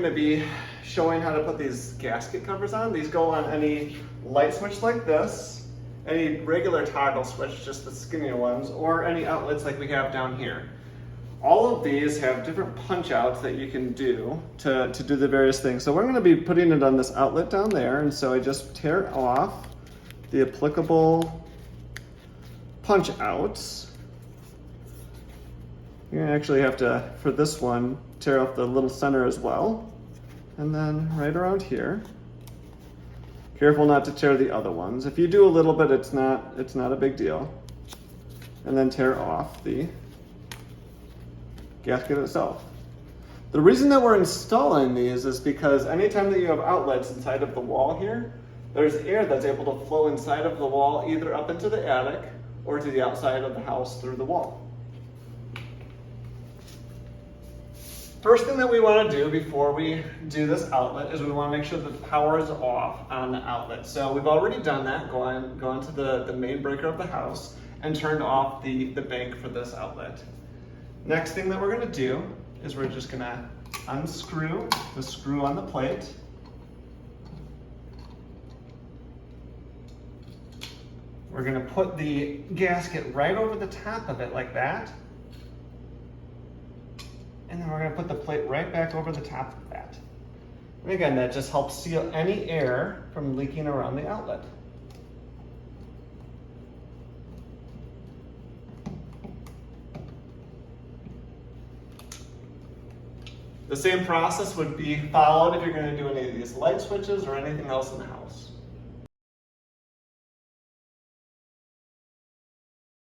going to be showing how to put these gasket covers on. These go on any light switch like this, any regular toggle switch, just the skinnier ones, or any outlets like we have down here. All of these have different punch outs that you can do to do the various things. So we're going to be putting it on this outlet down there, and so I just tear off the applicable punch outs. You're going to actually have to, for this one, tear off the little center as well. And then right around here. Careful not to tear the other ones. If you do a little bit, it's not a big deal. And then tear off the gasket itself. The reason that we're installing these is because anytime that you have outlets inside of the wall here, there's air that's able to flow inside of the wall, either up into the attic or to the outside of the house through the wall. First thing that we want to do before we do this outlet is we want to make sure that the power is off on the outlet. So we've already done that, gone to the main breaker of the house and turned off the bank for this outlet. Next thing that we're going to do is we're just going to unscrew the screw on the plate. We're going to put the gasket right over the top of it like that. And then we're going to put the plate right back over the top of that. And again, that just helps seal any air from leaking around the outlet. The same process would be followed if you're going to do any of these light switches or anything else in the house.